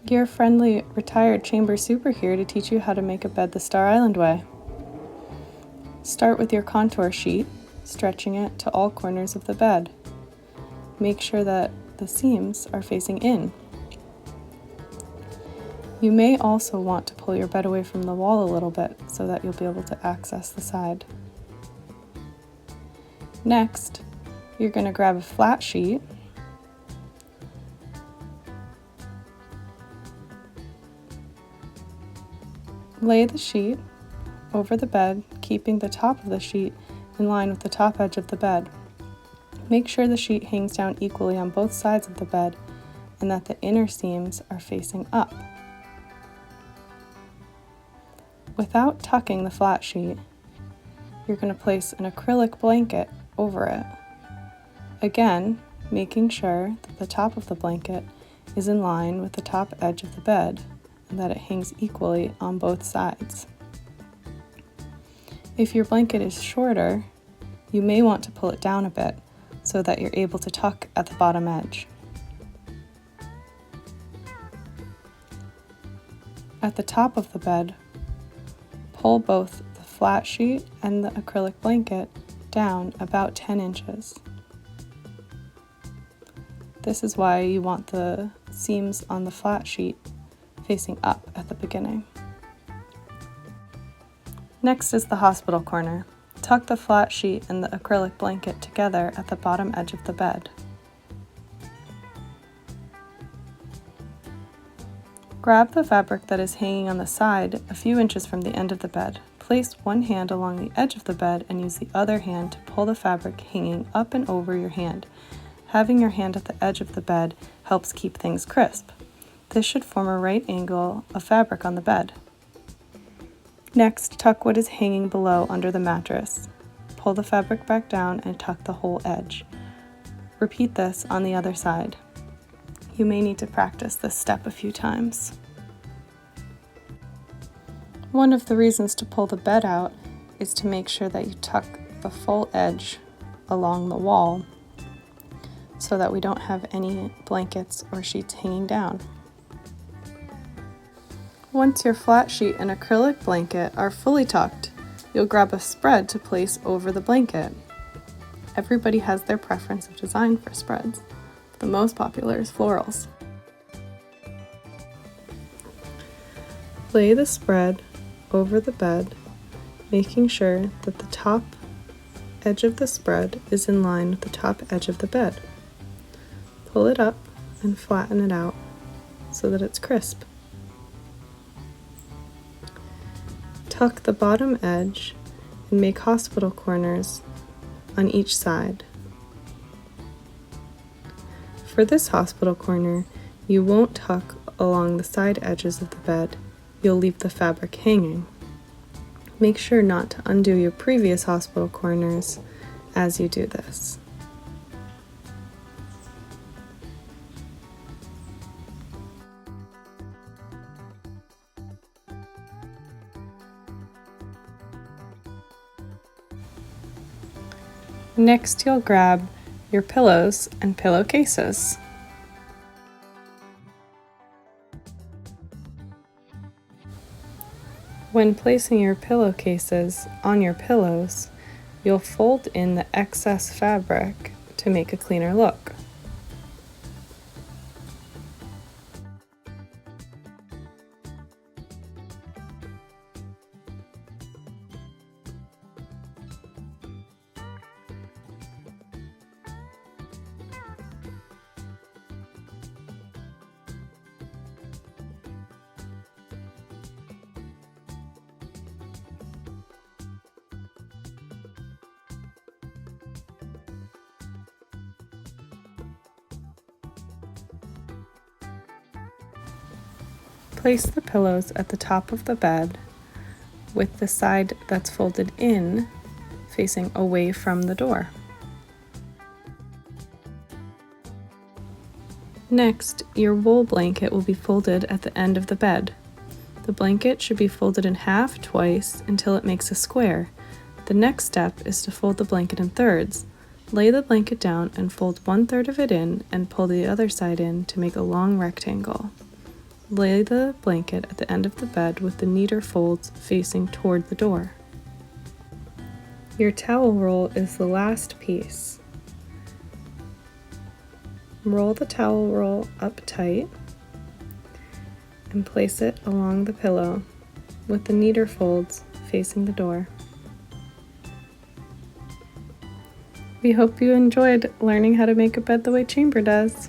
Your friendly retired chamber super here to teach you how to make a bed the Star Island way. Start with your contour sheet, stretching it to all corners of the bed. Make sure that the seams are facing in. You may also want to pull your bed away from the wall a little bit so that you'll be able to access the side. Next, you're going to grab a flat sheet, lay the sheet over the bed, keeping the top of the sheet in line with the top edge of the bed. Make sure the sheet hangs down equally on both sides of the bed and that the inner seams are facing up. Without tucking the flat sheet, you're going to place an acrylic blanket over it. Again, making sure that the top of the blanket is in line with the top edge of the bed and that it hangs equally on both sides. If your blanket is shorter, you may want to pull it down a bit so that you're able to tuck at the bottom edge. At the top of the bed, pull both the flat sheet and the acrylic blanket down about 10 inches. This is why you want the seams on the flat sheet facing up at the beginning. Next is the hospital corner. Tuck the flat sheet and the acrylic blanket together at the bottom edge of the bed. Grab the fabric that is hanging on the side a few inches from the end of the bed. Place one hand along the edge of the bed and use the other hand to pull the fabric hanging up and over your hand. Having your hand at the edge of the bed helps keep things crisp. This should form a right angle of fabric on the bed. Next, tuck what is hanging below under the mattress. Pull the fabric back down and tuck the whole edge. Repeat this on the other side. You may need to practice this step a few times. One of the reasons to pull the bed out is to make sure that you tuck the full edge along the wall so that we don't have any blankets or sheets hanging down. Once your flat sheet and acrylic blanket are fully tucked, you'll grab a spread to place over the blanket. Everybody has their preference of design for spreads. The most popular is florals. Lay the spread over the bed, making sure that the top edge of the spread is in line with the top edge of the bed. Pull it up and flatten it out so that it's crisp. Tuck the bottom edge and make hospital corners on each side. For this hospital corner, you won't tuck along the side edges of the bed, you'll leave the fabric hanging. Make sure not to undo your previous hospital corners as you do this. Next, you'll grab your pillows and pillowcases. When placing your pillowcases on your pillows, you'll fold in the excess fabric to make a cleaner look. Place the pillows at the top of the bed with the side that's folded in facing away from the door. Next, your wool blanket will be folded at the end of the bed. The blanket should be folded in half twice until it makes a square. The next step is to fold the blanket in thirds. Lay the blanket down and fold 1/3 of it in and pull the other side in to make a long rectangle. Lay the blanket at the end of the bed with the neater folds facing toward the door. Your towel roll is the last piece. Roll the towel roll up tight and place it along the pillow with the neater folds facing the door. We hope you enjoyed learning how to make a bed the way Chamber does.